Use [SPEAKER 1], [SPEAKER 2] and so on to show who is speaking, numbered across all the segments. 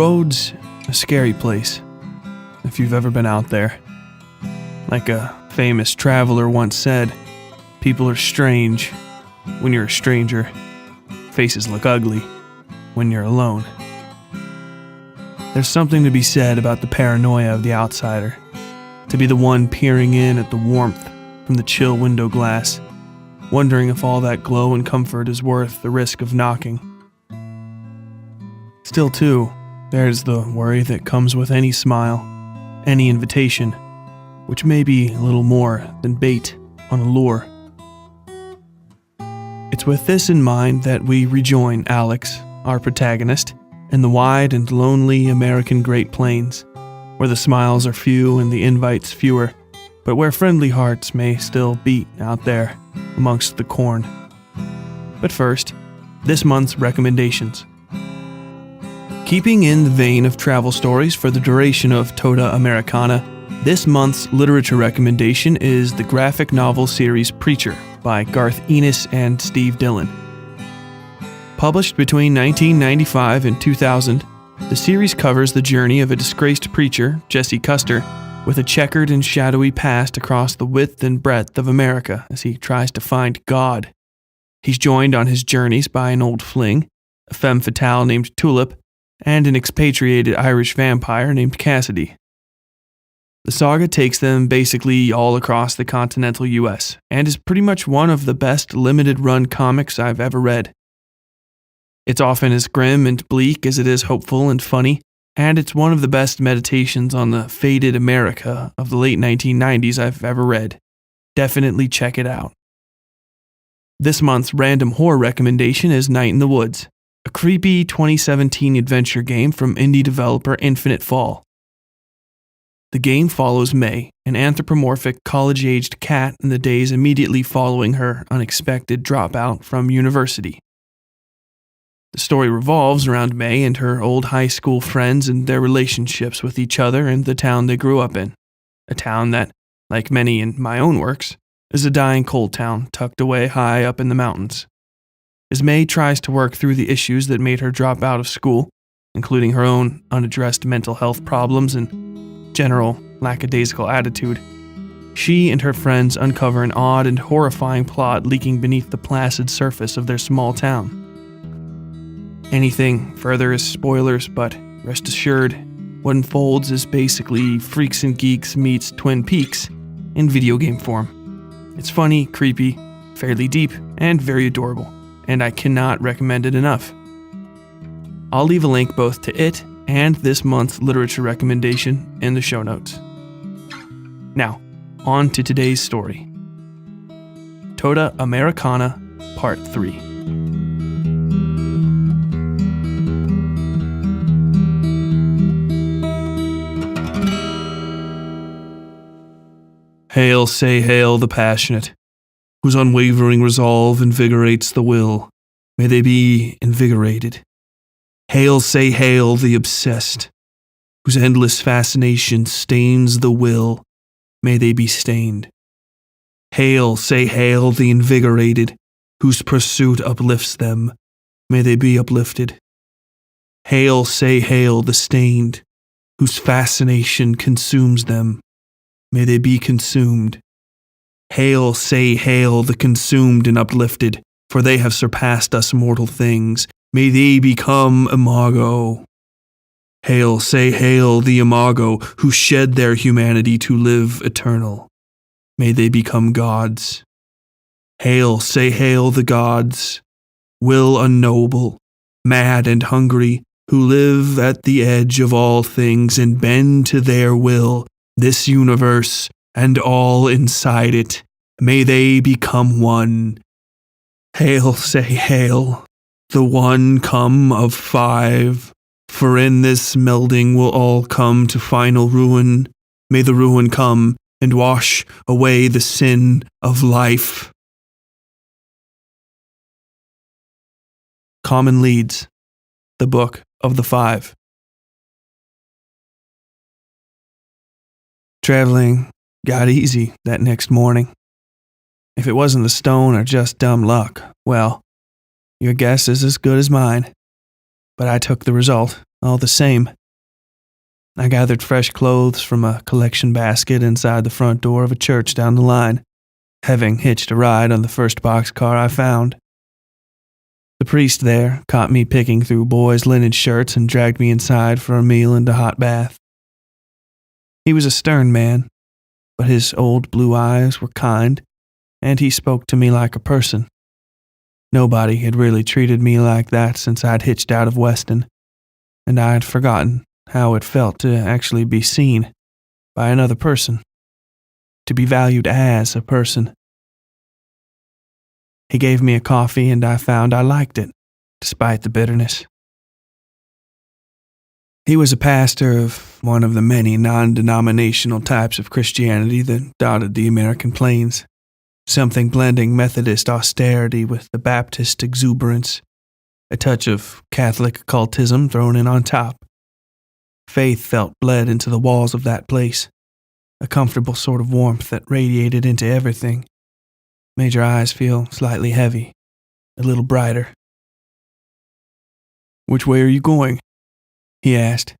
[SPEAKER 1] road's a scary place, if you've ever been out there. Like a famous traveler once said, people are strange when you're a stranger. Faces look ugly when you're alone. There's something to be said about the paranoia of the outsider, to be the one peering in at the warmth from the chill window glass, wondering if all that glow and comfort is worth the risk of knocking. Still, too, there's the worry that comes with any smile, any invitation, which may be little more than bait on a lure. It's with this in mind that we rejoin Alex, our protagonist, in the wide and lonely American Great Plains, where the smiles are few and the invites fewer, but where friendly hearts may still beat out there amongst the corn. But first, this month's recommendations. Keeping in the vein of travel stories for the duration of Tota Americana, this month's literature recommendation is the graphic novel series Preacher by Garth Ennis and Steve Dillon. Published between 1995 and 2000, the series covers the journey of a disgraced preacher, Jesse Custer, with a checkered and shadowy past across the width and breadth of America as he tries to find God. He's joined on his journeys by an old fling, a femme fatale named Tulip, and an expatriated Irish vampire named Cassidy. The saga takes them basically all across the continental US, and is pretty much one of the best limited-run comics I've ever read. It's often as grim and bleak as it is hopeful and funny, and it's one of the best meditations on the faded America of the late 1990s I've ever read. Definitely check it out. This month's random horror recommendation is Night in the Woods, a creepy 2017 adventure game from indie developer Infinite Fall. The game follows May, an anthropomorphic college-aged cat in the days immediately following her unexpected dropout from university. The story revolves around May and her old high school friends and their relationships with each other and the town they grew up in. A town that, like many in my own works, is a dying coal town tucked away high up in the mountains. As May tries to work through the issues that made her drop out of school, including her own unaddressed mental health problems and general lackadaisical attitude, she and her friends uncover an odd and horrifying plot leaking beneath the placid surface of their small town. Anything further is spoilers, but rest assured, what unfolds is basically Freaks and Geeks meets Twin Peaks in video game form. It's funny, creepy, fairly deep, and very adorable, and I cannot recommend it enough. I'll leave a link both to it and this month's literature recommendation in the show notes. Now, on to today's story. Tota Americana, Part 3. Hail, say hail the passionate, whose unwavering resolve invigorates the will. May they be invigorated. Hail, say hail the obsessed, whose endless fascination stains the will. May they be stained. Hail, say hail the invigorated, whose pursuit uplifts them. May they be uplifted. Hail, say hail the stained, whose fascination consumes them. May they be consumed. Hail, say hail the consumed and uplifted, for they have surpassed us mortal things. May they become imago. Hail, say hail the imago, who shed their humanity to live eternal. May they become gods. Hail, say hail the gods, will unknowable, mad and hungry, who live at the edge of all things and bend to their will, this universe and all inside it. May they become one. Hail, say hail, the one come of five, for in this melding will all come to final ruin. May the ruin come and wash away the sin of life. Common Leads, the Book of the Five. Traveling got easy that next morning. If it wasn't the stone or just dumb luck, well, your guess is as good as mine. But I took the result all the same. I gathered fresh clothes from a collection basket inside the front door of a church down the line, having hitched a ride on the first boxcar I found. The priest there caught me picking through boys' linen shirts and dragged me inside for a meal and a hot bath. He was a stern man, but his old blue eyes were kind, and he spoke to me like a person. Nobody had really treated me like that since I'd hitched out of Weston, and I had forgotten how it felt to actually be seen by another person, to be valued as a person. He gave me a coffee, and I found I liked it, despite the bitterness. He was a pastor of one of the many non-denominational types of Christianity that dotted the American plains, something blending Methodist austerity with the Baptist exuberance, a touch of Catholic occultism thrown in on top. Faith felt bled into the walls of that place, a comfortable sort of warmth that radiated into everything, made your eyes feel slightly heavy, a little brighter. "Which way are you going?" he asked.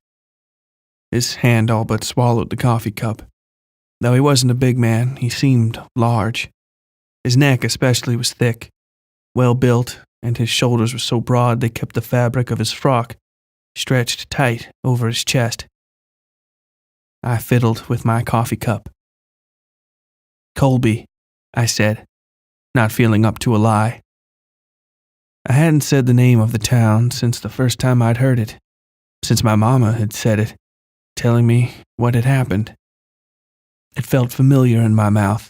[SPEAKER 1] His hand all but swallowed the coffee cup. Though he wasn't a big man, he seemed large. His neck especially was thick, well built, and his shoulders were so broad they kept the fabric of his frock stretched tight over his chest. I fiddled with my coffee cup. "Colby," I said, not feeling up to a lie. I hadn't said the name of the town since the first time I'd heard it, since my mama had said it, telling me what had happened. It felt familiar in my mouth,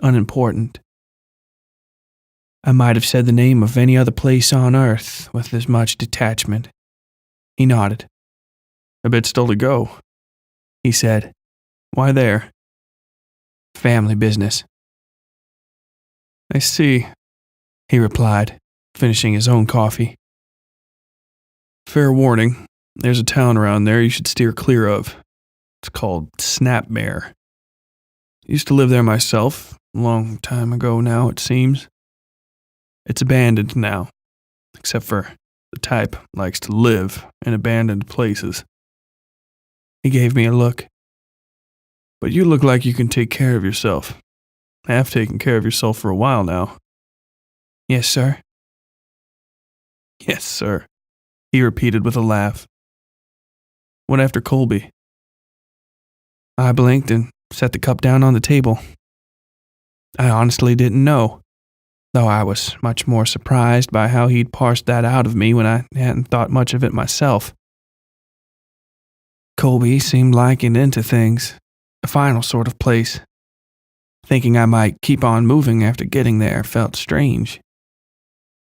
[SPEAKER 1] unimportant. I might have said the name of any other place on earth with as much detachment. He nodded. "A bit still to go," he said. "Why there?" "Family business." "I see," he replied, finishing his own coffee. "Fair warning, there's a town around there you should steer clear of. It's called Snapmare. Used to live there myself, a long time ago now, it seems. It's abandoned now, except for the type likes to live in abandoned places." He gave me a look. "But you look like you can take care of yourself. Have taken care of yourself for a while now." "Yes, sir." "Yes, sir," he repeated with a laugh. "What after Colby?" I blinked and set the cup down on the table. I honestly didn't know, though I was much more surprised by how he'd parsed that out of me when I hadn't thought much of it myself. Colby seemed like an into things, a final sort of place. Thinking I might keep on moving after getting there felt strange.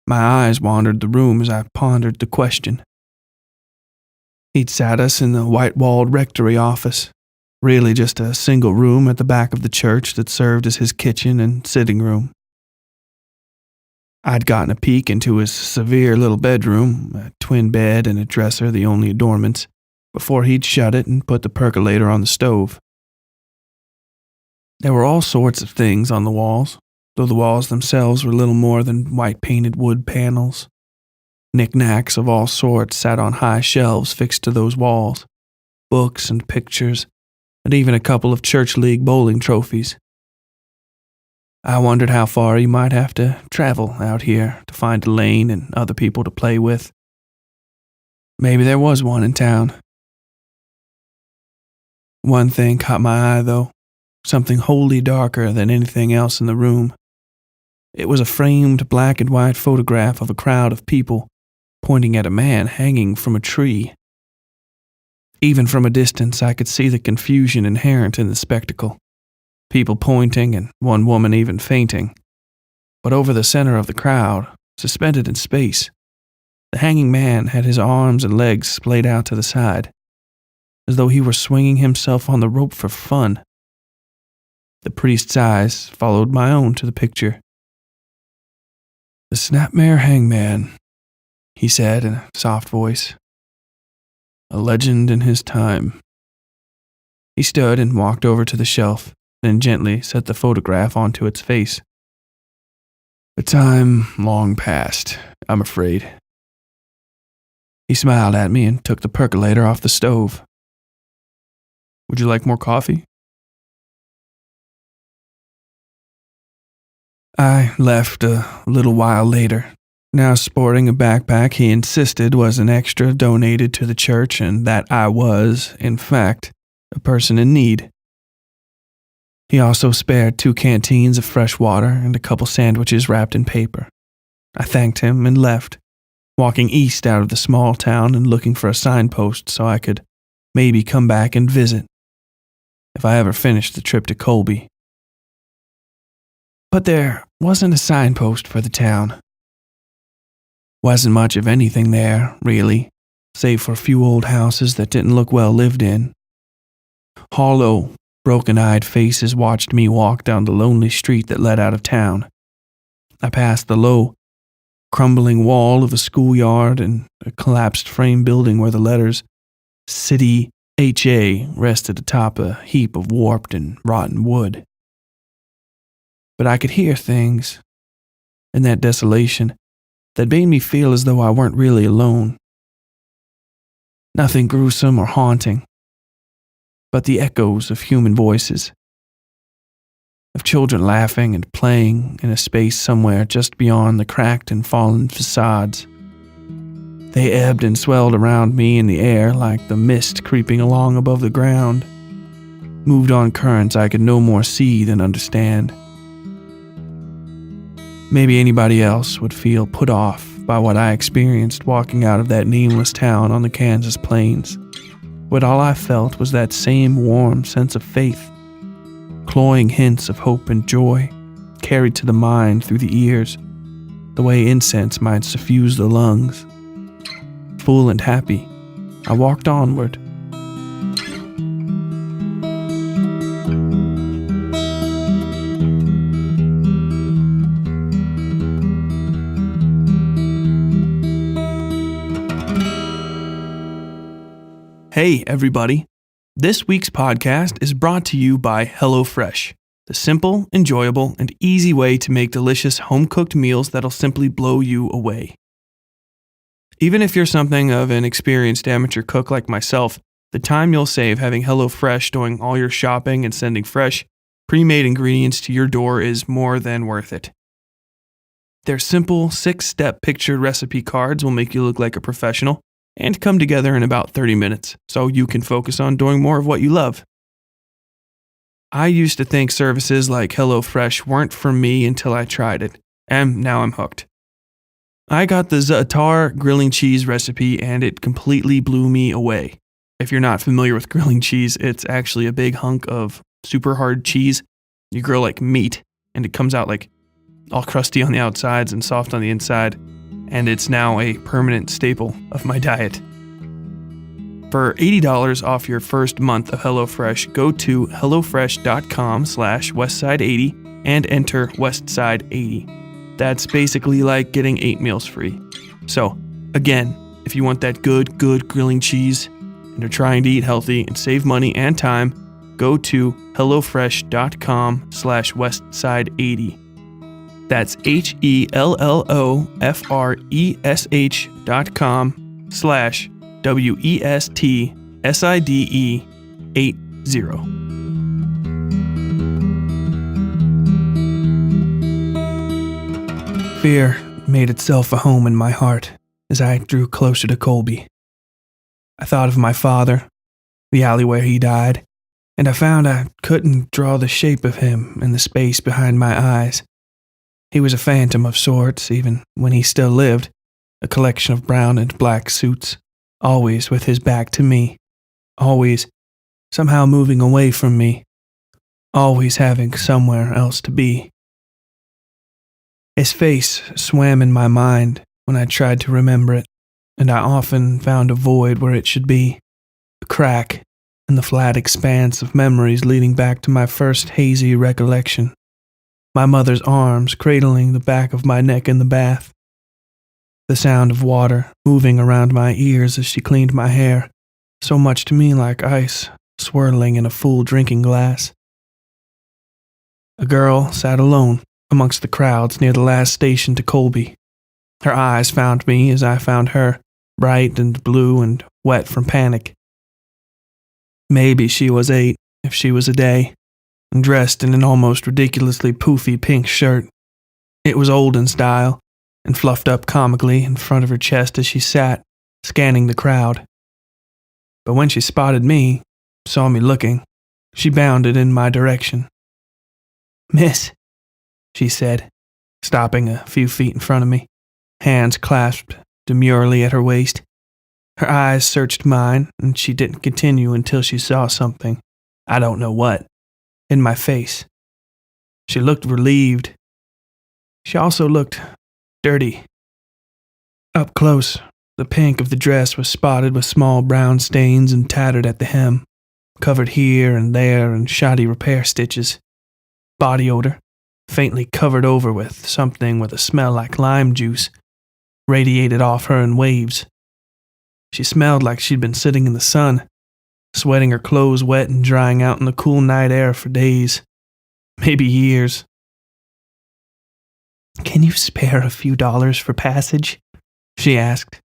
[SPEAKER 1] My eyes wandered the room as I pondered the question. He'd sat us in the white-walled rectory office, really just a single room at the back of the church that served as his kitchen and sitting room. I'd gotten a peek into his severe little bedroom, a twin bed and a dresser the only adornments, before he'd shut it and put the percolator on the stove. There were all sorts of things on the walls, though the walls themselves were little more than white-painted wood panels. Knickknacks of all sorts sat on high shelves fixed to those walls, books and pictures, and even a couple of church league bowling trophies. I wondered how far you might have to travel out here to find Elaine and other people to play with. Maybe there was one in town. One thing caught my eye, though, something wholly darker than anything else in the room. It was a framed black and white photograph of a crowd of people pointing at a man hanging from a tree. Even from a distance, I could see the confusion inherent in the spectacle. People pointing and one woman even fainting. But over the center of the crowd, suspended in space, the hanging man had his arms and legs splayed out to the side, as though he were swinging himself on the rope for fun. The priest's eyes followed my own to the picture. "The Snapmare Hangman," he said in a soft voice. "A legend in his time." He stood and walked over to the shelf, then gently set the photograph onto its face. "A time long past, I'm afraid." He smiled at me and took the percolator off the stove. Would you like more coffee? I left a little while later, now sporting a backpack he insisted was an extra donated to the church and that I was, in fact, a person in need. He also spared 2 canteens of fresh water and a couple sandwiches wrapped in paper. I thanked him and left, walking east out of the small town and looking for a signpost so I could maybe come back and visit, if I ever finished the trip to Colby. But there wasn't a signpost for the town. Wasn't much of anything there, really, save for a few old houses that didn't look well lived in. Hollow, broken-eyed faces watched me walk down the lonely street that led out of town. I passed the low, crumbling wall of a schoolyard and a collapsed frame building where the letters City H.A. rested atop a heap of warped and rotten wood. But I could hear things in that desolation that made me feel as though I weren't really alone. Nothing gruesome or haunting, but the echoes of human voices, of children laughing and playing in a space somewhere just beyond the cracked and fallen facades. They ebbed and swelled around me in the air like the mist creeping along above the ground, moved on currents I could no more see than understand. Maybe anybody else would feel put off by what I experienced walking out of that nameless town on the Kansas plains, but all I felt was that same warm sense of faith, cloying hints of hope and joy, carried to the mind through the ears, the way incense might suffuse the lungs. Full and happy, I walked onward. Hey, everybody. This week's podcast is brought to you by HelloFresh, the simple, enjoyable, and easy way to make delicious home-cooked meals that'll simply blow you away. Even if you're something of an experienced amateur cook like myself, the time you'll save having HelloFresh doing all your shopping and sending fresh, pre-made ingredients to your door is more than worth it. Their simple 6-step pictured recipe cards will make you look like a professional and come together in about 30 minutes, so you can focus on doing more of what you love. I used to think services like HelloFresh weren't for me until I tried it, and now I'm hooked. I got the za'atar grilling cheese recipe and it completely blew me away. If you're not familiar with grilling cheese, it's actually a big hunk of super hard cheese you grill like meat, and it comes out like all crusty on the outsides and soft on the inside, and it's now a permanent staple of my diet. For $80 off your first month of HelloFresh, go to hellofresh.com/Westside80 and enter Westside80. That's basically like getting 8 meals free. So, again, if you want that good grilling cheese and are trying to eat healthy and save money and time, go to hellofresh.com/Westside80. That's HELLOFRESH.com/WESTSIDE80. Fear made itself a home in my heart as I drew closer to Colby. I thought of my father, the alley where he died, and I found I couldn't draw the shape of him in the space behind my eyes. He was a phantom of sorts, even when he still lived, a collection of brown and black suits, always with his back to me, always somehow moving away from me, always having somewhere else to be. His face swam in my mind when I tried to remember it, and I often found a void where it should be, a crack in the flat expanse of memories leading back to my first hazy recollection. My mother's arms cradling the back of my neck in the bath, the sound of water moving around my ears as she cleaned my hair, so much to me like ice swirling in a full drinking glass. A girl sat alone amongst the crowds near the last station to Colby. Her eyes found me as I found her, bright and blue and wet from panic. Maybe she was 8, if she was a day, and dressed in an almost ridiculously poofy pink shirt. It was old in style, and fluffed up comically in front of her chest as she sat, scanning the crowd. But when she spotted me, saw me looking, she bounded in my direction. "Miss," she said, stopping a few feet in front of me, hands clasped demurely at her waist. Her eyes searched mine, and she didn't continue until she saw something, I don't know what, in my face. She looked relieved. She also looked dirty. Up close, the pink of the dress was spotted with small brown stains and tattered at the hem, covered here and there in shoddy repair stitches. Body odor, faintly covered over with something with a smell like lime juice, radiated off her in waves. She smelled like she'd been sitting in the sun, sweating her clothes wet and drying out in the cool night air for days, maybe years. "Can you spare a few dollars for passage?" she asked.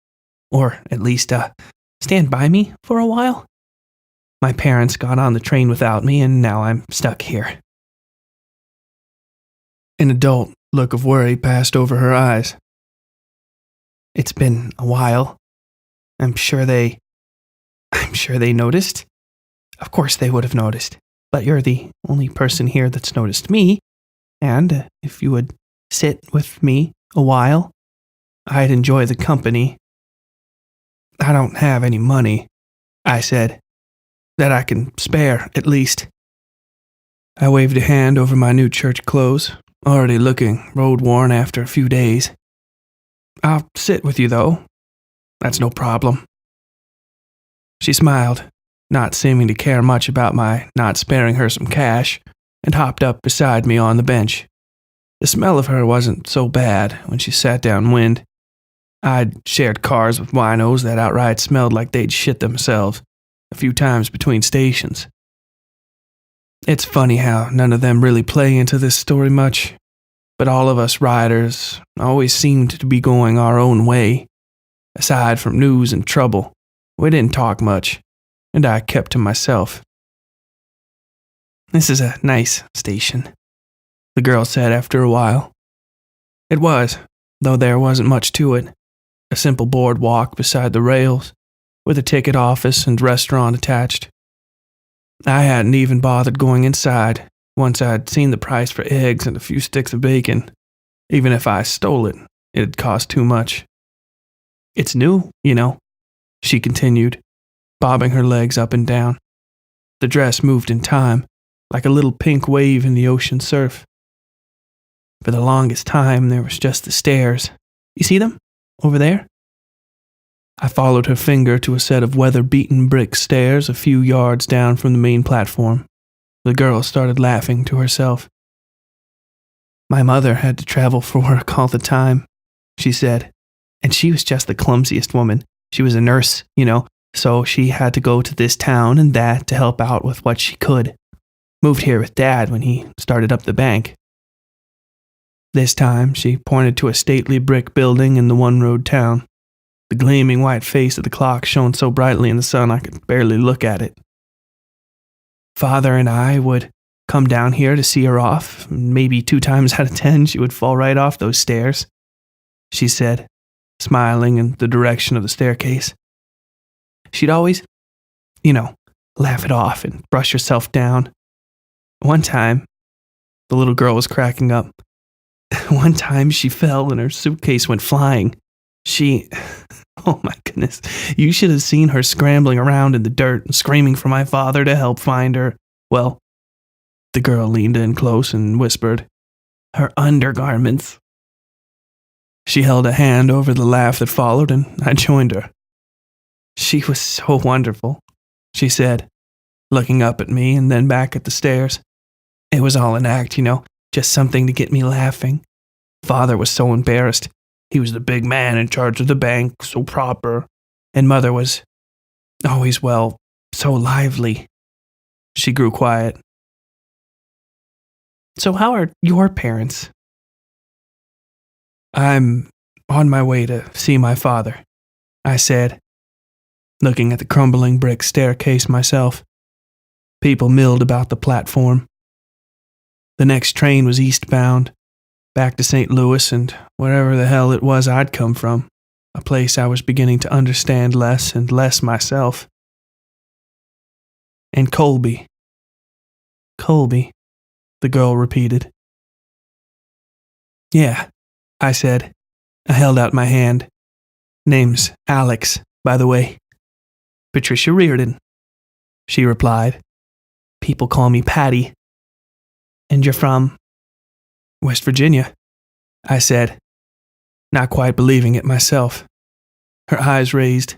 [SPEAKER 1] "Or at least, stand by me for a while? My parents got on the train without me, and now I'm stuck here." An adult look of worry passed over her eyes. "It's been a while. I'm sure they noticed. Of course they would have noticed, but you're the only person here that's noticed me, and if you would sit with me a while, I'd enjoy the company." "I don't have any money," I said, "that I can spare, at least." I waved a hand over my new church clothes, already looking road-worn after a few days. "I'll sit with you, though. That's no problem." She smiled, not seeming to care much about my not sparing her some cash, and hopped up beside me on the bench. The smell of her wasn't so bad when she sat downwind. I'd shared cars with winos that outright smelled like they'd shit themselves a few times between stations. It's funny how none of them really play into this story much, but all of us riders always seemed to be going our own way. Aside from news and trouble, we didn't talk much, and I kept to myself. "This is a nice station," the girl said after a while. It was, though there wasn't much to it. A simple boardwalk beside the rails, with a ticket office and restaurant attached. I hadn't even bothered going inside once I'd seen the price for eggs and a few sticks of bacon. Even if I stole it, it'd cost too much. "It's new, you know," she continued, bobbing her legs up and down. The dress moved in time, like a little pink wave in the ocean surf. "For the longest time, there was just the stairs. You see them? Over there?" I followed her finger to a set of weather-beaten brick stairs a few yards down from the main platform. The girl started laughing to herself. "My mother had to travel for work all the time," she said, "and she was just the clumsiest woman. She was a nurse, so she had to go to this town and that to help out with what she could. Moved here with Dad when he started up the bank." This time, she pointed to a stately brick building in the one-road town. The gleaming white face of the clock shone so brightly in the sun I could barely look at it. "Father and I would come down here to see her off. Maybe 2 times out of 10 she would fall right off those stairs," she said, smiling in the direction of the staircase. "She'd always, laugh it off and brush herself down. One time," the little girl was cracking up, "one time she fell and her suitcase went flying. Oh my goodness, you should have seen her scrambling around in the dirt and screaming for my father to help find her. Well," the girl leaned in close and whispered, "her undergarments." She held a hand over the laugh that followed, and I joined her. "She was so wonderful," she said, looking up at me and then back at the stairs. "It was all an act, just something to get me laughing. Father was so embarrassed. He was the big man in charge of the bank, so proper. And Mother was always, so lively." She grew quiet. "So how are your parents?" "I'm on my way to see my father. I said, looking at the crumbling brick staircase myself. People milled about the platform. The next train was eastbound, back to St. Louis and wherever the hell it was I'd come from, a place I was beginning to understand less and less myself. And Colby. Colby, the girl repeated. Yeah, I said. I held out my hand. Name's Alex, by the way. Patricia Reardon, she replied. People call me Patty. And you're from? West Virginia, I said, not quite believing it myself. Her eyes raised.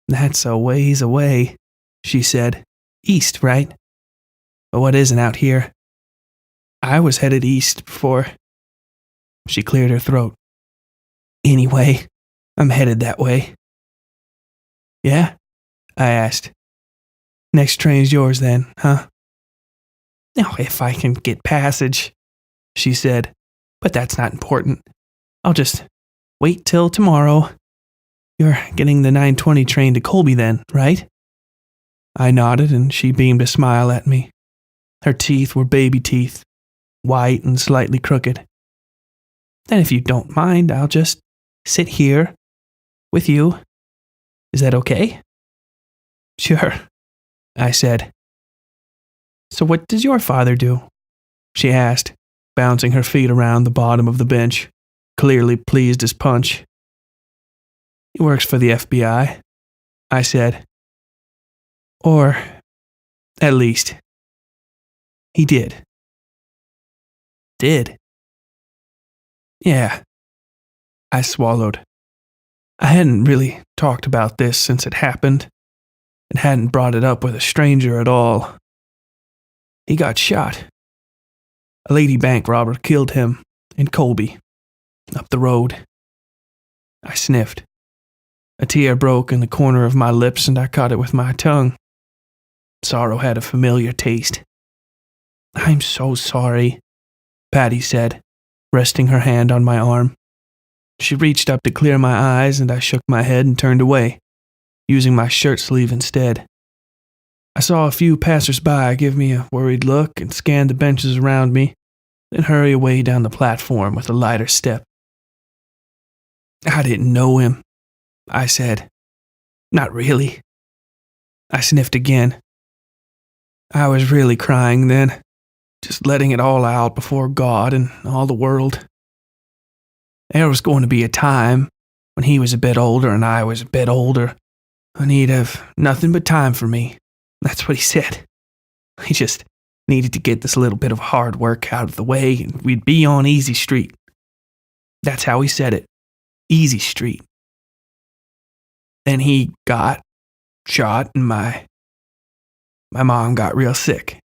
[SPEAKER 1] That's a ways away, she said. East, right? But what isn't out here? I was headed east before. She cleared her throat. Anyway, I'm headed that way. Yeah? I asked. Next train's yours then, huh? Oh, if I can get passage, she said, but that's not important. I'll just wait till tomorrow. You're getting the 9:20 train to Colby then, right? I nodded and she beamed a smile at me. Her teeth were baby teeth, white and slightly crooked. Then if you don't mind, I'll just sit here with you. Is that okay? Sure, I said. So what does your father do? She asked, bouncing her feet around the bottom of the bench, clearly pleased as punch. He works for the FBI, I said. Or, at least, he did. Did? Yeah. I swallowed. I hadn't really talked about this since it happened, and hadn't brought it up with a stranger at all. He got shot. A lady bank robber killed him in Colby, up the road. I sniffed. A tear broke in the corner of my lips and I caught it with my tongue. Sorrow had a familiar taste. I'm so sorry, Patty said, resting her hand on my arm. She reached up to clear my eyes and I shook my head and turned away, using my shirt sleeve instead. I saw a few passers-by give me a worried look and scan the benches around me, then hurry away down the platform with a lighter step. I didn't know him, I said. Not really. I sniffed again. I was really crying then, just letting it all out before God and all the world. There was going to be a time when he was a bit older and I was a bit older, and he'd have nothing but time for me. That's what he said. He just needed to get this little bit of hard work out of the way and we'd be on Easy Street. That's how he said it. Easy Street. Then he got shot and my mom got real sick.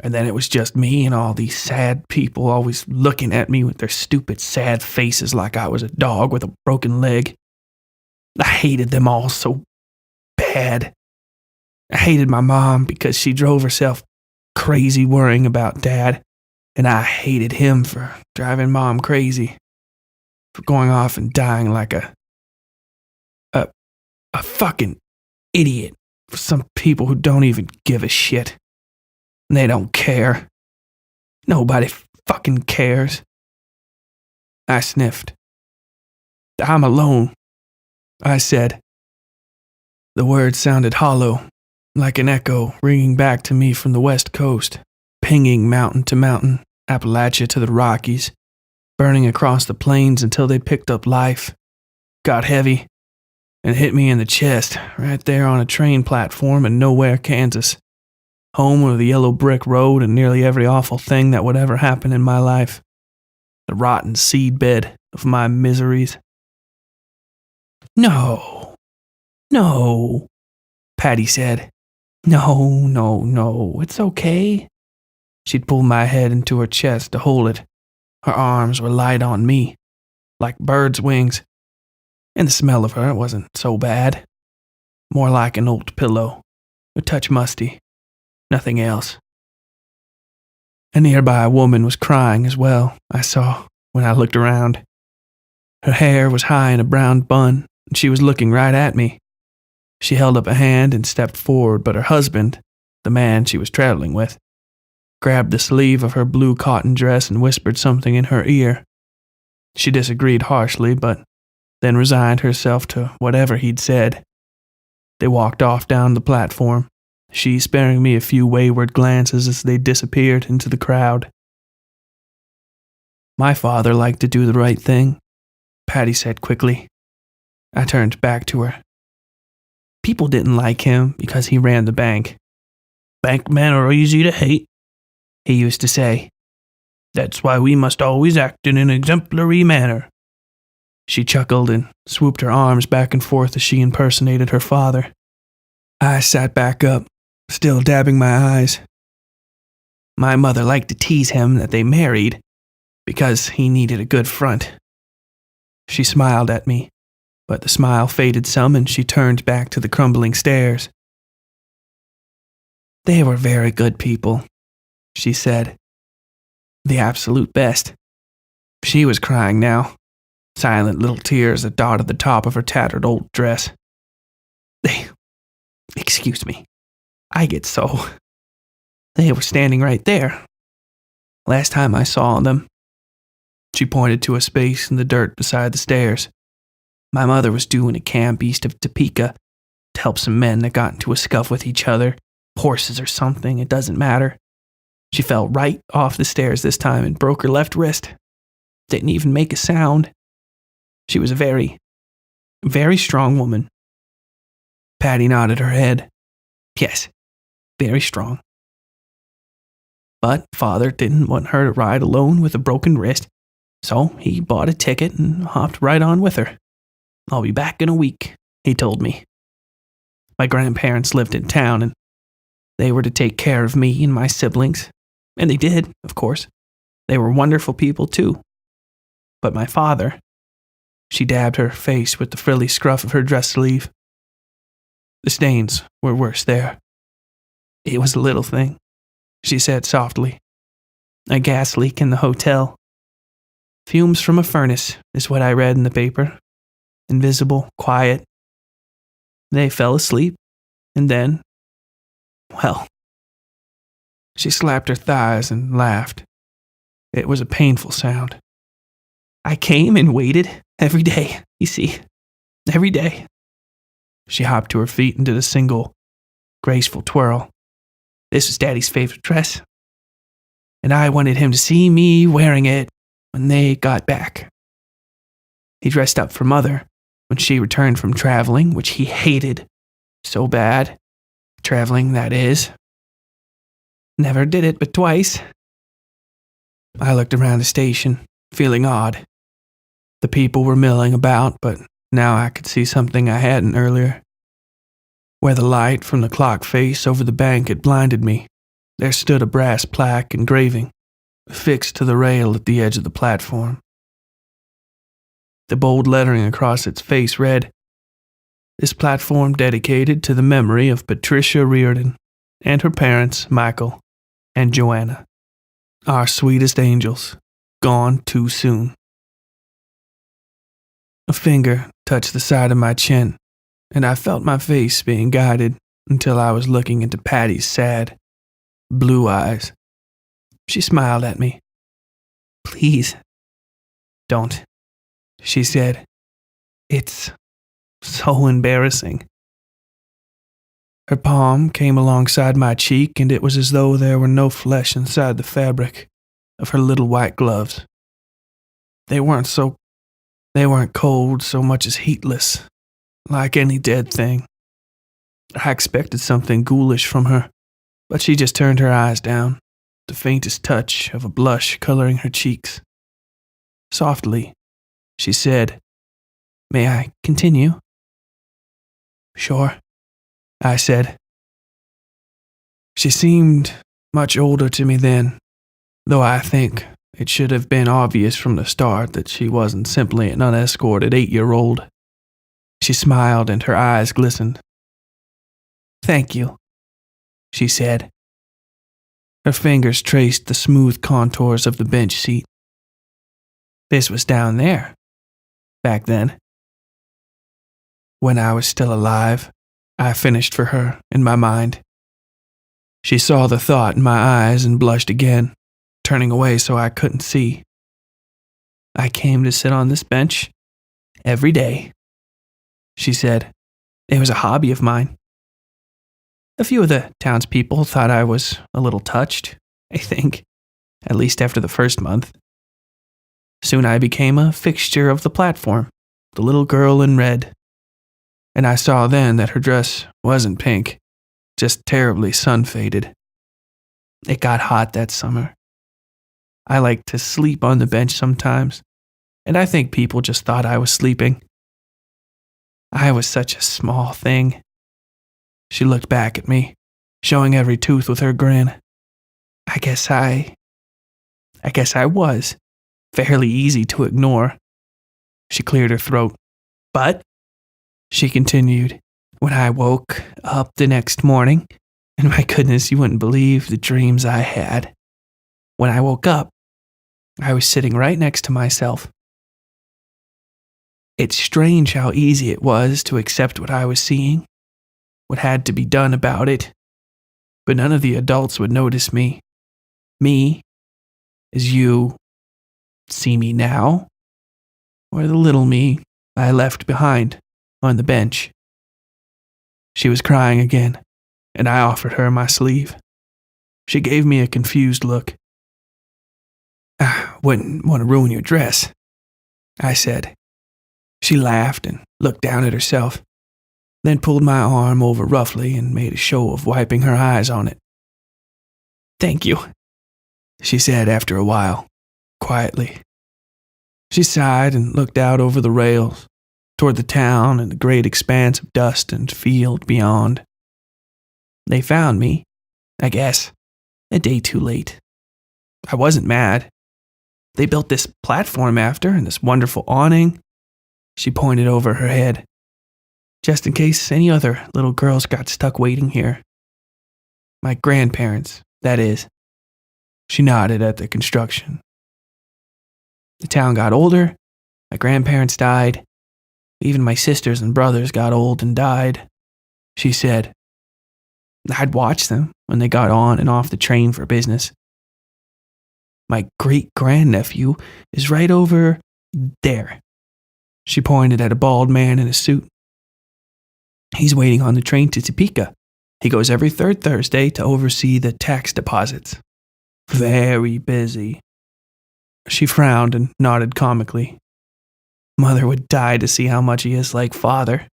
[SPEAKER 1] And then it was just me and all these sad people always looking at me with their stupid sad faces like I was a dog with a broken leg. I hated them all so bad. I hated my mom because she drove herself crazy worrying about Dad, and I hated him for driving Mom crazy, for going off and dying like a fucking idiot for some people who don't even give a shit. And they don't care. Nobody fucking cares. I sniffed. I'm alone, I said. The words sounded hollow, like an echo ringing back to me from the West Coast, pinging mountain to mountain, Appalachia to the Rockies, burning across the plains until they picked up life, got heavy, and hit me in the chest right there on a train platform in Nowhere, Kansas, home of the yellow brick road and nearly every awful thing that would ever happen in my life, the rotten seedbed of my miseries. No, Patty said. No, it's okay. She'd pulled my head into her chest to hold it. Her arms were light on me, like birds' wings, and the smell of her wasn't so bad. More like an old pillow, a touch musty, nothing else. A nearby woman was crying as well, I saw, when I looked around. Her hair was high in a brown bun, She was looking right at me. She held up a hand and stepped forward, but her husband, the man she was traveling with, grabbed the sleeve of her blue cotton dress and whispered something in her ear. She disagreed harshly, but then resigned herself to whatever he'd said. They walked off down the platform, she sparing me a few wayward glances as they disappeared into the crowd. My father liked to do the right thing, Patty said quickly. I turned back to her. People didn't like him because he ran the bank. "Bankmen are easy to hate," he used to say. "That's why we must always act in an exemplary manner." She chuckled and swooped her arms back and forth as she impersonated her father. I sat back up, still dabbing my eyes. My mother liked to tease him that they married because he needed a good front. She smiled at me, but the smile faded some and she turned back to the crumbling stairs. "They were very good people," she said. "The absolute best." She was crying now, silent little tears that dotted the top of her tattered old dress. Excuse me, I get so. They were standing right there. Last time I saw them. She pointed to a space in the dirt beside the stairs. My mother was doing a camp east of Topeka to help some men that got into a scuff with each other, horses or something, it doesn't matter. She fell right off the stairs this time and broke her left wrist. Didn't even make a sound. She was a very, very strong woman. Patty nodded her head. Yes, very strong. But father didn't want her to ride alone with a broken wrist, so he bought a ticket and hopped right on with her. "I'll be back in a week," he told me. My grandparents lived in town, and they were to take care of me and my siblings. And they did, of course. They were wonderful people, too. But my father, she dabbed her face with the frilly scruff of her dress sleeve. The stains were worse there. "It was a little thing," she said softly. "A gas leak in the hotel. Fumes from a furnace is what I read in the paper. Invisible, quiet. They fell asleep, and then, well..." She slapped her thighs and laughed. It was a painful sound. "I came and waited every day, you see. Every day." She hopped to her feet and did a single, graceful twirl. "This was Daddy's favorite dress, and I wanted him to see me wearing it when they got back. He dressed up for Mother when she returned from traveling, which he hated so bad. Traveling, that is. Never did it but twice." I looked around the station, feeling odd. The people were milling about, but now I could see something I hadn't earlier. Where the light from the clock face over the bank had blinded me, there stood a brass plaque engraving, fixed to the rail at the edge of the platform. The bold lettering across its face read, "This platform dedicated to the memory of Patricia Reardon and her parents, Michael and Joanna. Our sweetest angels, gone too soon." A finger touched the side of my chin, and I felt my face being guided until I was looking into Patty's sad, blue eyes. She smiled at me. "Please, don't," she said. "It's so embarrassing." Her palm came alongside my cheek, and it was as though there were no flesh inside the fabric of her little white gloves. They weren't cold so much as heatless, like any dead thing. I expected something ghoulish from her, but she just turned her eyes down, the faintest touch of a blush coloring her cheeks. Softly, she said, "May I continue?" "Sure," I said. She seemed much older to me then, though I think it should have been obvious from the start that she wasn't simply an unescorted 8-year-old. She smiled and her eyes glistened. "Thank you," she said. Her fingers traced the smooth contours of the bench seat. "This was down there, back then." when I was still alive, I finished for her in my mind. She saw the thought in my eyes and blushed again, turning away so I couldn't see. I came to sit on this bench every day, she said. It was a hobby of mine. A few of the townspeople thought I was a little touched, I think, at least after the first month. Soon I became a fixture of the platform, the little girl in red. And I saw then that her dress wasn't pink, just terribly sun-faded. It got hot that summer. I liked to sleep on the bench sometimes, and I think people just thought I was sleeping. I was such a small thing. She looked back at me, showing every tooth with her grin. I guess I was fairly easy to ignore. She cleared her throat. But, she continued, when I woke up the next morning, and my goodness, you wouldn't believe the dreams I had. When I woke up, I was sitting right next to myself. It's strange how easy it was to accept what I was seeing, what had to be done about it. But none of the adults would notice me. Me, as you see me now, or the little me I left behind on the bench. She was crying again, and I offered her my sleeve. She gave me a confused look. I wouldn't want to ruin your dress, I said. She laughed and looked down at herself, then pulled my arm over roughly and made a show of wiping her eyes on it. Thank you, she said after a while, quietly. She sighed and looked out over the rails, toward the town and the great expanse of dust and field beyond. They found me, I guess, a day too late. I wasn't mad. They built this platform after and this wonderful awning. She pointed over her head, just in case any other little girls got stuck waiting here. My grandparents, that is. She nodded at the construction. The town got older, my grandparents died, even my sisters and brothers got old and died, she said. I'd watch them when they got on and off the train for business. My great-grandnephew is right over there. She pointed at a bald man in a suit. He's waiting on the train to Topeka. He goes every third Thursday to oversee the tax deposits. Very busy. She frowned and nodded comically. Mother would die to see how much he is like father.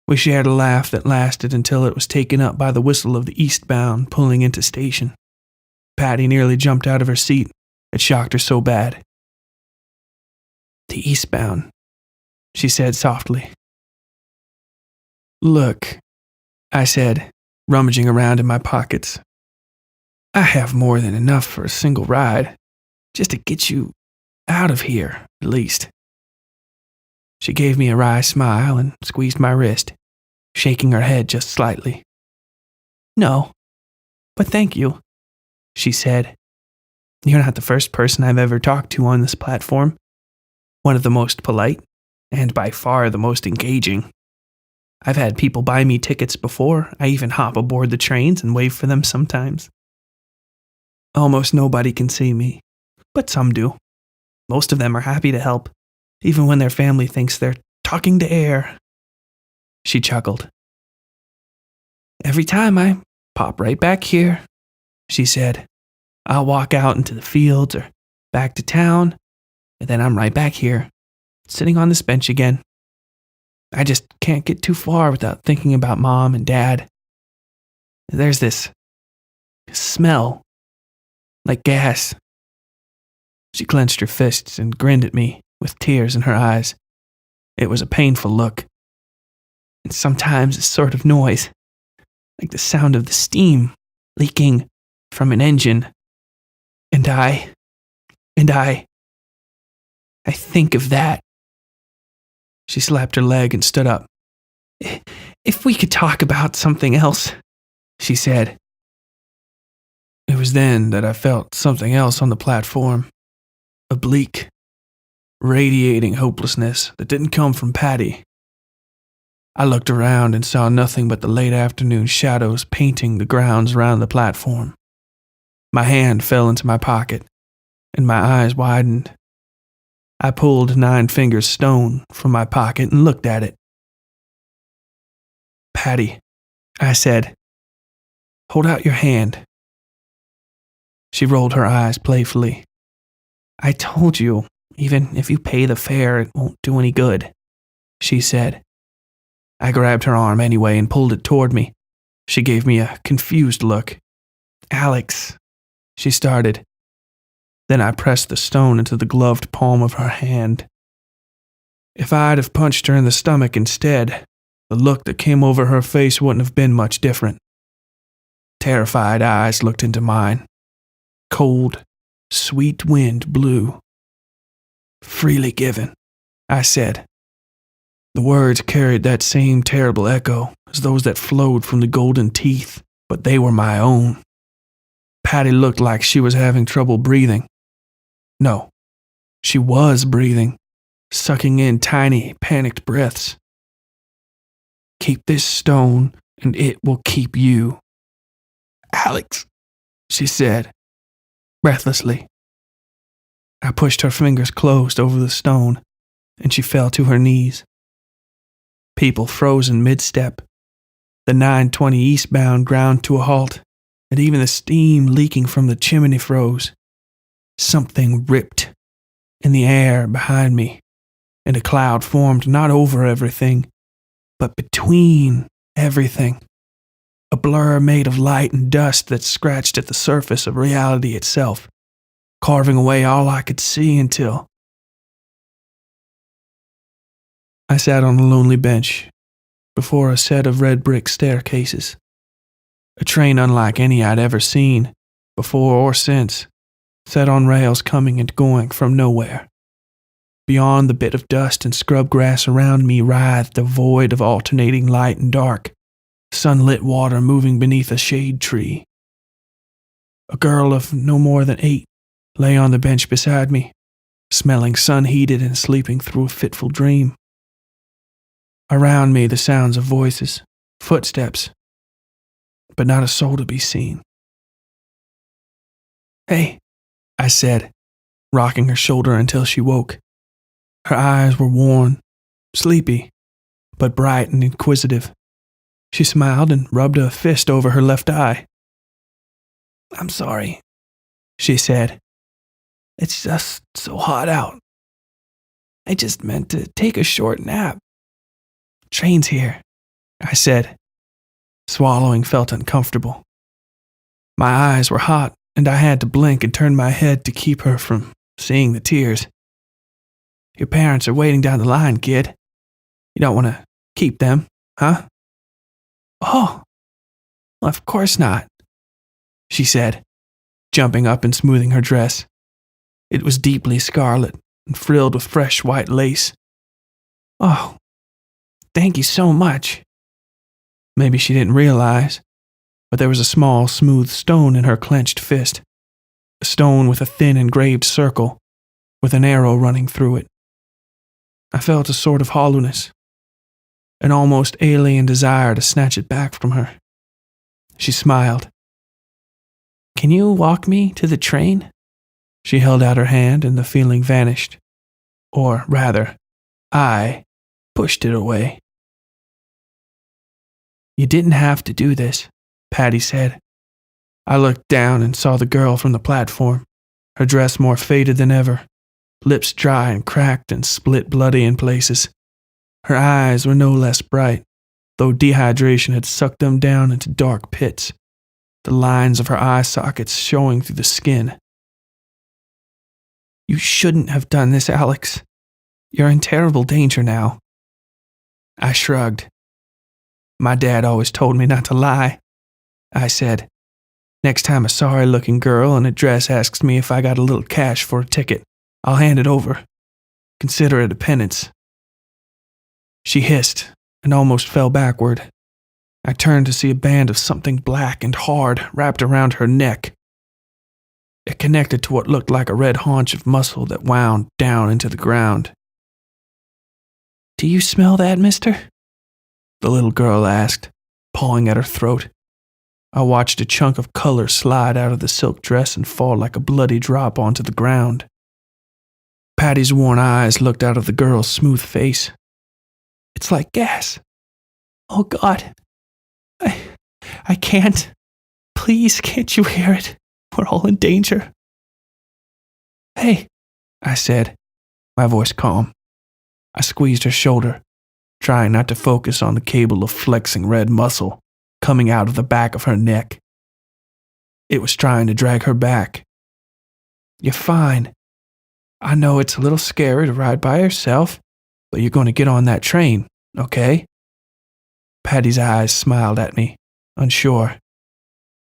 [SPEAKER 1] We shared a laugh that lasted until it was taken up by the whistle of the eastbound pulling into station. Patty nearly jumped out of her seat. It shocked her so bad. The eastbound, she said softly. Look, I said, rummaging around in my pockets. I have more than enough for a single ride, just to get you out of here, at least. She gave me a wry smile and squeezed my wrist, shaking her head just slightly. No, but thank you, she said. You're not the first person I've ever talked to on this platform. One of the most polite, and by far the most engaging. I've had people buy me tickets before. I even hop aboard the trains and wave for them sometimes. Almost nobody can see me, but some do. Most of them are happy to help, even when their family thinks they're talking to air. She chuckled. Every time I pop right back here, she said. I'll walk out into the fields or back to town, and then I'm right back here, sitting on this bench again. I just can't get too far without thinking about Mom and Dad. There's this smell, like gas. She clenched her fists and grinned at me with tears in her eyes. It was a painful look. And sometimes a sort of noise, like the sound of the steam leaking from an engine. And I think of that. She slapped her leg and stood up. If we could talk about something else, she said. It was then that I felt something else on the platform. A bleak, radiating hopelessness that didn't come from Patty. I looked around and saw nothing but the late afternoon shadows painting the grounds around the platform. My hand fell into my pocket, and my eyes widened. I pulled 9 Fingers stone from my pocket and looked at it. "Patty," I said, "hold out your hand." She rolled her eyes playfully. "I told you, even if you pay the fare, it won't do any good," she said. I grabbed her arm anyway and pulled it toward me. She gave me a confused look. "Alex," she started. Then I pressed the stone into the gloved palm of her hand. If I'd have punched her in the stomach instead, the look that came over her face wouldn't have been much different. Terrified eyes looked into mine. Cold, sweet wind blew. "Freely given," I said. The words carried that same terrible echo as those that flowed from the golden teeth, but they were my own. Patty looked like she was having trouble breathing. No, she was breathing, sucking in tiny, panicked breaths. "Keep this stone, and it will keep you." "Alex," she said, breathlessly. I pushed her fingers closed over the stone, and she fell to her knees. People froze in mid-step. The 920 eastbound ground to a halt, and even the steam leaking from the chimney froze. Something ripped in the air behind me, and a cloud formed not over everything, but between everything. A blur made of light and dust that scratched at the surface of reality itself, carving away all I could see until I sat on a lonely bench before a set of red brick staircases. A train unlike any I'd ever seen, before or since, sat on rails coming and going from nowhere. Beyond the bit of dust and scrub grass around me writhed a void of alternating light and dark, sunlit water moving beneath a shade tree. A girl of no more than 8 lay on the bench beside me, smelling sun-heated and sleeping through a fitful dream. Around me the sounds of voices, footsteps, but not a soul to be seen. "Hey," I said, rocking her shoulder until she woke. Her eyes were worn, sleepy, but bright and inquisitive. She smiled and rubbed a fist over her left eye. "I'm sorry," she said. "It's just so hot out. I just meant to take a short nap." "Train's here," I said. Swallowing felt uncomfortable. My eyes were hot, and I had to blink and turn my head to keep her from seeing the tears. "Your parents are waiting down the line, kid. You don't want to keep them, huh?" "Oh, well, of course not," she said, jumping up and smoothing her dress. It was deeply scarlet and frilled with fresh white lace. "Oh, thank you so much." Maybe she didn't realize, but there was a small, smooth stone in her clenched fist. A stone with a thin engraved circle, with an arrow running through it. I felt a sort of hollowness, an almost alien desire to snatch it back from her. She smiled. "Can you walk me to the train?" She held out her hand and the feeling vanished. Or rather, I pushed it away. "You didn't have to do this," Patty said. I looked down and saw the girl from the platform, her dress more faded than ever, lips dry and cracked and split bloody in places. Her eyes were no less bright, though dehydration had sucked them down into dark pits, the lines of her eye sockets showing through the skin. "You shouldn't have done this, Alex. You're in terrible danger now." I shrugged. "My dad always told me not to lie," I said. "Next time a sorry-looking girl in a dress asks me if I got a little cash for a ticket, I'll hand it over. Consider it a penance." She hissed and almost fell backward. I turned to see a band of something black and hard wrapped around her neck. It connected to what looked like a red haunch of muscle that wound down into the ground. "Do you smell that, mister?" the little girl asked, pawing at her throat. I watched a chunk of color slide out of the silk dress and fall like a bloody drop onto the ground. Patty's worn eyes looked out of the girl's smooth face. It's like gas. Oh, God. I can't. Please, can't you hear it? We're all in danger. Hey, I said, my voice calm. I squeezed her shoulder, trying not to focus on the cable of flexing red muscle coming out of the back of her neck. It was trying to drag her back. You're fine. I know it's a little scary to ride by yourself, but you're going to get on that train, okay? Patty's eyes smiled at me, unsure.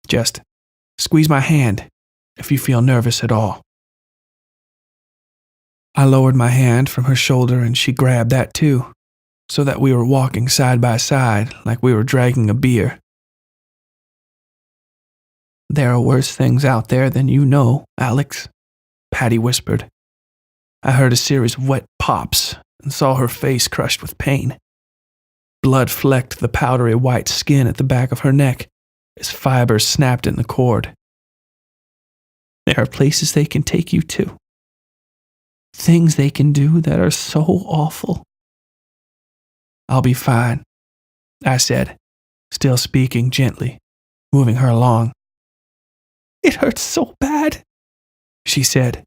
[SPEAKER 1] Just squeeze my hand if you feel nervous at all. I lowered my hand from her shoulder and she grabbed that too, so that we were walking side by side like we were dragging a bier. There are worse things out there than you know, Alex, Patty whispered. I heard a series of wet pops and saw her face crushed with pain. Blood flecked the powdery white skin at the back of her neck as fibers snapped in the cord. There are places they can take you to. Things they can do that are so awful. I'll be fine, I said, still speaking gently, moving her along. It hurts so bad, she said.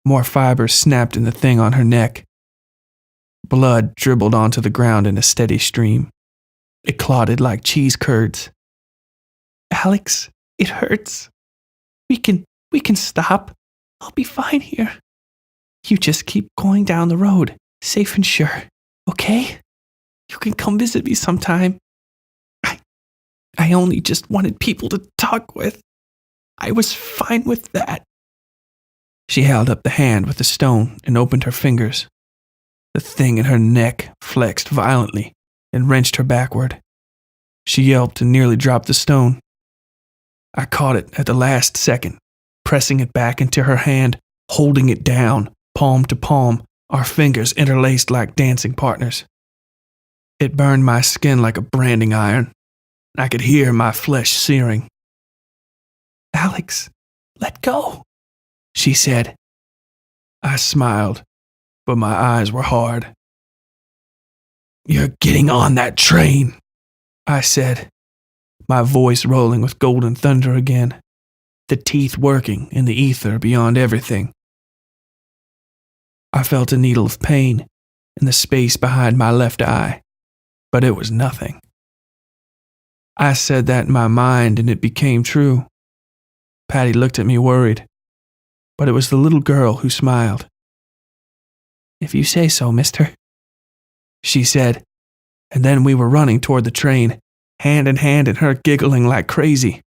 [SPEAKER 1] More fibers snapped in the thing on her neck. Blood dribbled onto the ground in a steady stream. It clotted like cheese curds. Alex, it hurts. We can stop. I'll be fine here. You just keep going down the road, safe and sure, okay? You can come visit me sometime. I only just wanted people to talk with. I was fine with that. She held up the hand with the stone and opened her fingers. The thing in her neck flexed violently and wrenched her backward. She yelped and nearly dropped the stone. I caught it at the last second, pressing it back into her hand, holding it down, palm to palm, our fingers interlaced like dancing partners. It burned my skin like a branding iron. I could hear my flesh searing. Alex, let go, she said. I smiled, but my eyes were hard. You're getting on that train, I said, my voice rolling with golden thunder again, the teeth working in the ether beyond everything. I felt a needle of pain in the space behind my left eye, but it was nothing. I said that in my mind and it became true. Patty looked at me worried, but it was the little girl who smiled. If you say so, mister, she said, and then we were running toward the train, hand in hand and her giggling like crazy.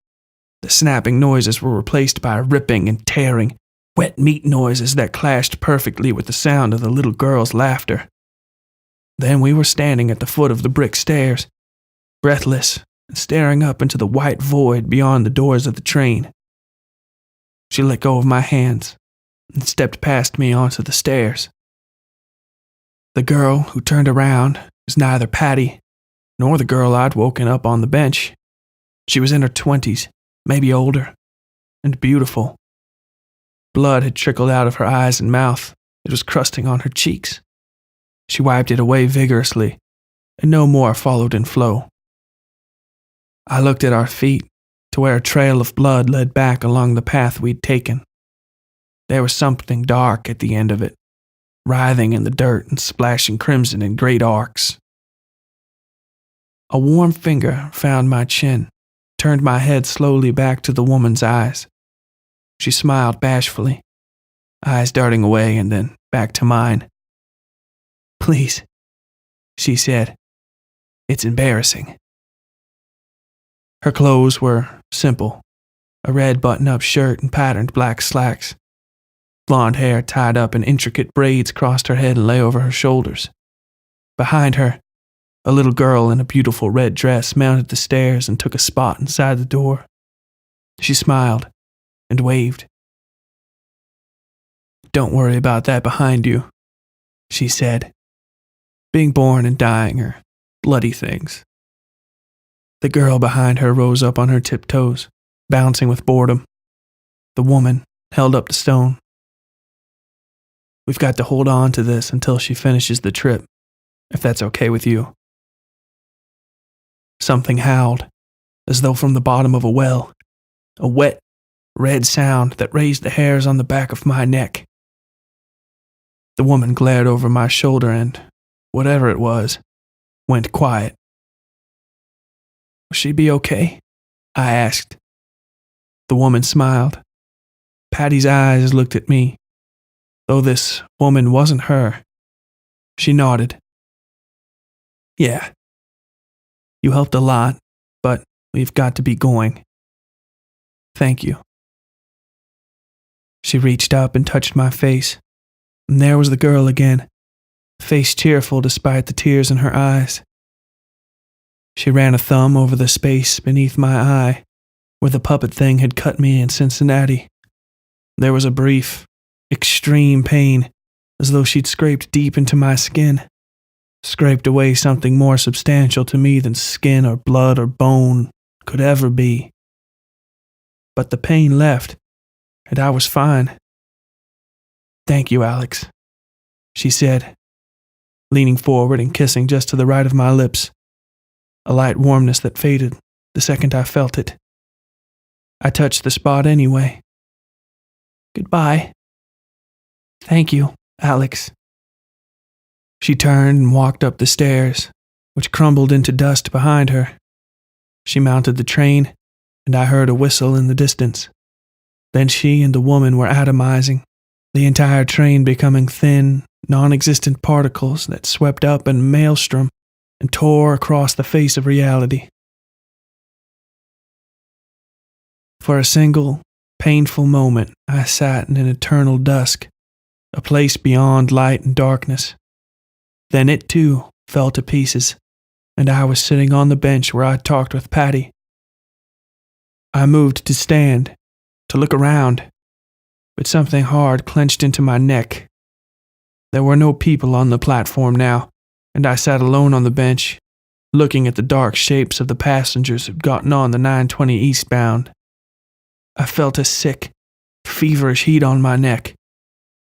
[SPEAKER 1] The snapping noises were replaced by ripping and tearing, wet meat noises that clashed perfectly with the sound of the little girl's laughter. Then we were standing at the foot of the brick stairs, breathless and staring up into the white void beyond the doors of the train. She let go of my hands and stepped past me onto the stairs. The girl who turned around was neither Patty nor the girl I'd woken up on the bench. She was in her 20s, maybe older, and beautiful. Blood had trickled out of her eyes and mouth. It was crusting on her cheeks. She wiped it away vigorously, and no more followed in flow. I looked at our feet to where a trail of blood led back along the path we'd taken. There was something dark at the end of it, writhing in the dirt and splashing crimson in great arcs. A warm finger found my chin, turned my head slowly back to the woman's eyes. She smiled bashfully, eyes darting away and then back to mine. Please, she said. It's embarrassing. Her clothes were simple, a red button-up shirt and patterned black slacks. Blonde hair tied up in intricate braids crossed her head and lay over her shoulders. Behind her, a little girl in a beautiful red dress mounted the stairs and took a spot inside the door. She smiled and waved. Don't worry about that behind you, she said. Being born and dying are bloody things. The girl behind her rose up on her tiptoes, bouncing with boredom. The woman held up the stone. We've got to hold on to this until she finishes the trip, if that's okay with you. Something howled, as though from the bottom of a well, a wet, red sound that raised the hairs on the back of my neck. The woman glared over my shoulder and, whatever it was, went quiet. Will she be okay? I asked. The woman smiled. Patty's eyes looked at me, though this woman wasn't her. She nodded. Yeah. You helped a lot, but we've got to be going. Thank you. She reached up and touched my face, and there was the girl again, face cheerful despite the tears in her eyes. She ran a thumb over the space beneath my eye, where the puppet thing had cut me in Cincinnati. There was a brief, extreme pain, as though she'd scraped deep into my skin, scraped away something more substantial to me than skin or blood or bone could ever be. But the pain left, and I was fine. Thank you, Alex, she said, leaning forward and kissing just to the right of my lips, a light warmness that faded the second I felt it. I touched the spot anyway. Goodbye. Thank you, Alex. She turned and walked up the stairs, which crumbled into dust behind her. She mounted the train, and I heard a whistle in the distance. Then she and the woman were atomizing, the entire train becoming thin, non-existent particles that swept up in a maelstrom and tore across the face of reality. For a single, painful moment, I sat in an eternal dusk, a place beyond light and darkness. Then it too fell to pieces, and I was sitting on the bench where I'd talked with Patty. I moved to stand, to look around, but something hard clenched into my neck. There were no people on the platform now, and I sat alone on the bench, looking at the dark shapes of the passengers who'd gotten on the 920 eastbound. I felt a sick, feverish heat on my neck,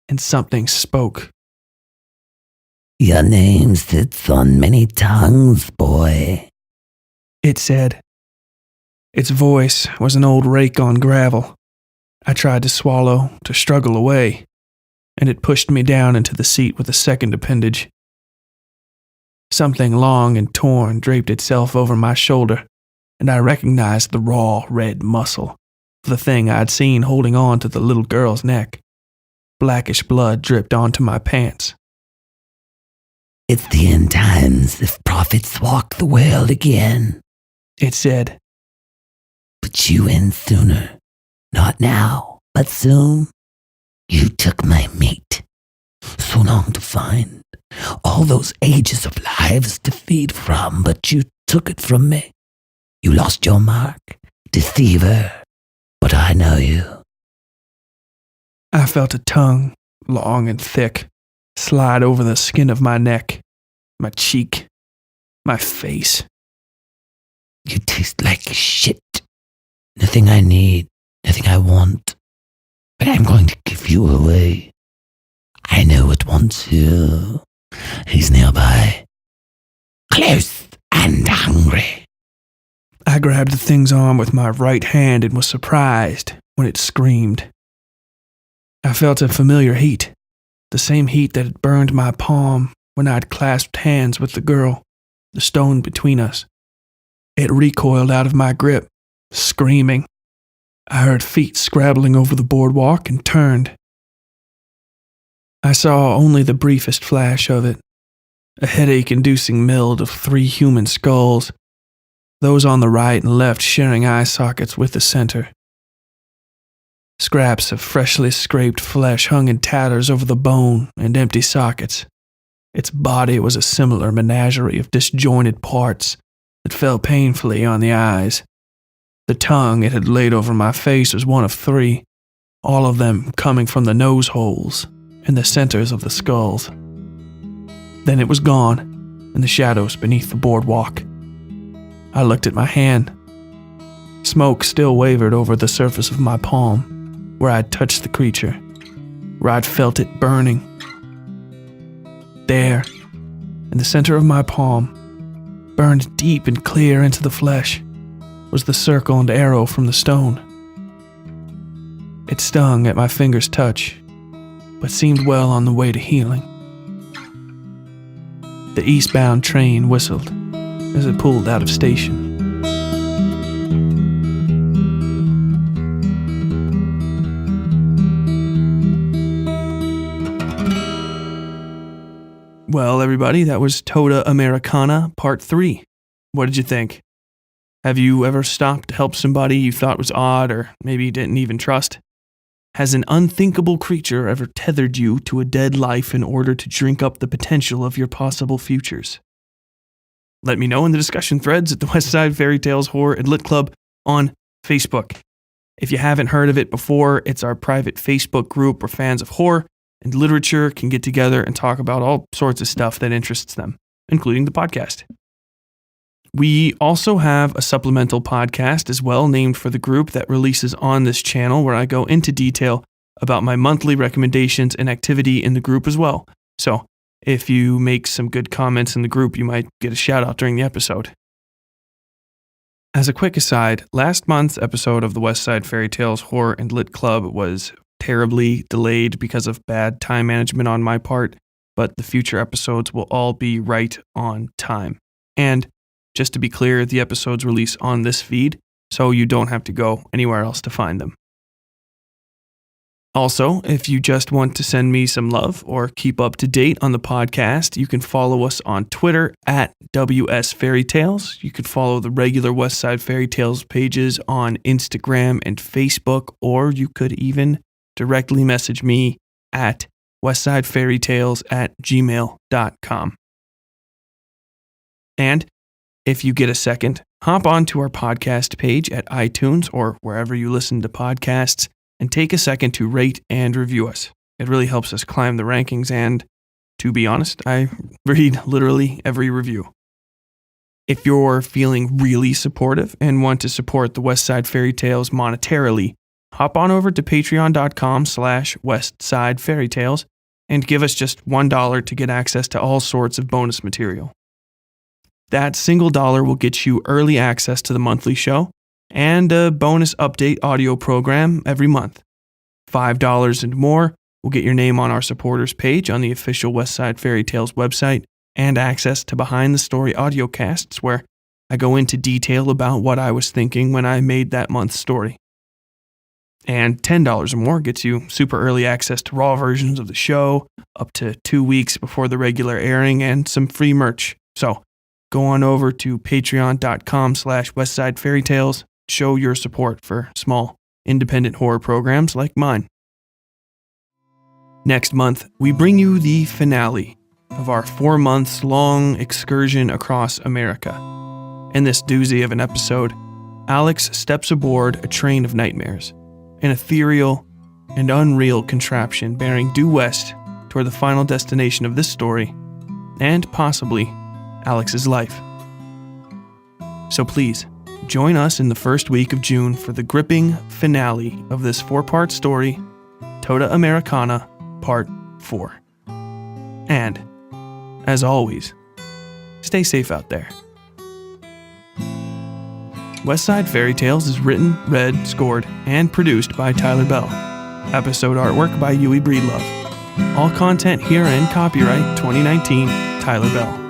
[SPEAKER 1] and something spoke.
[SPEAKER 2] Your name sits on many tongues, boy,
[SPEAKER 1] It said. Its voice was an old rake on gravel. I tried to swallow, to struggle away, and it pushed me down into the seat with a second appendage. Something long and torn draped itself over my shoulder, and I recognized the raw, red muscle of the thing I'd seen holding on to the little girl's neck. Blackish blood dripped onto my pants.
[SPEAKER 2] It's the end times if prophets walk the world again,
[SPEAKER 1] It said.
[SPEAKER 2] but you end sooner. Not now, but soon. You took my mate. So long to find. All those ages of lives to feed from, but you took it from me. You lost your mark, deceiver, but I know you.
[SPEAKER 1] I felt a tongue, long and thick, slide over the skin of my neck, my cheek, my face.
[SPEAKER 2] You taste like shit. Nothing I need, nothing I want, but I'm going to give you away. I know what wants you. He's nearby. Close and hungry.
[SPEAKER 1] I grabbed the thing's arm with my right hand and was surprised when it screamed. I felt a familiar heat, the same heat that had burned my palm when I'd clasped hands with the girl, the stone between us. It recoiled out of my grip, screaming. I heard feet scrabbling over the boardwalk and turned. I saw only the briefest flash of it, a headache-inducing meld of 3 human skulls, those on the right and left sharing eye sockets with the center. Scraps of freshly scraped flesh hung in tatters over the bone and empty sockets. Its body was a similar menagerie of disjointed parts that fell painfully on the eyes. The tongue it had laid over my face was one of 3, all of them coming from the nose holes and the centers of the skulls. Then it was gone, and the shadows beneath the boardwalk. I looked at my hand. Smoke still wavered over the surface of my palm, where I'd touched the creature, where I'd felt it burning. There, in the center of my palm, burned deep and clear into the flesh, was the circle and arrow from the stone. It stung at my finger's touch, but seemed well on the way to healing. The eastbound train whistled as it pulled out of station. Well, everybody, that was Tota Americana Part 3. What did you think? Have you ever stopped to help somebody you thought was odd or maybe didn't even trust? Has an unthinkable creature ever tethered you to a dead life in order to drink up the potential of your possible futures? Let me know in the discussion threads at the Westside Fairytales Horror and Lit Club on Facebook. If you haven't heard of it before, it's our private Facebook group where fans of horror and literature can get together and talk about all sorts of stuff that interests them, including the podcast. We also have a supplemental podcast as well named for the group that releases on this channel where I go into detail about my monthly recommendations and activity in the group as well. So if you make some good comments in the group, you might get a shout out during the episode. As a quick aside, last month's episode of the Westside Fairytales Horror and Lit Club was terribly delayed because of bad time management on my part, but the future episodes will all be right on time. And just to be clear, the episodes release on this feed, so you don't have to go anywhere else to find them. Also, if you just want to send me some love or keep up to date on the podcast, you can follow us on Twitter at WS Fairytales. You could follow the regular Westside Fairytales pages on Instagram and Facebook, or you could even directly message me at westsidefairytales@gmail.com. And if you get a second, hop onto our podcast page at iTunes or wherever you listen to podcasts and take a second to rate and review us. It really helps us climb the rankings, and to be honest, I read literally every review. If you're feeling really supportive and want to support the Westside Fairytales monetarily, hop on over to patreon.com/westsidefairytales and give us just $1 to get access to all sorts of bonus material. That single dollar will get you early access to the monthly show and a bonus update audio program every month. $5 and more will get your name on our supporters page on the official Westside Fairytales website and access to behind the story audio casts where I go into detail about what I was thinking when I made that month's story. And $10 or more gets you super early access to raw versions of the show up to 2 weeks before the regular airing and some free merch. So go on over to patreon.com/westsidefairytales. Show your support for small, independent horror programs like mine. Next month, we bring you the finale of our 4 months long excursion across America. In this doozy of an episode, Alex steps aboard a train of nightmares, an ethereal and unreal contraption bearing due west toward the final destination of this story, and possibly Alex's life. So please, join us in the first week of June for the gripping finale of this 4-part story, Tota Americana, Part 4. And, as always, stay safe out there. Westside Fairytales is written, read, scored, and produced by Tyler Bell. Episode artwork by Yui Breedlove. All content herein copyright 2019 Tyler Bell.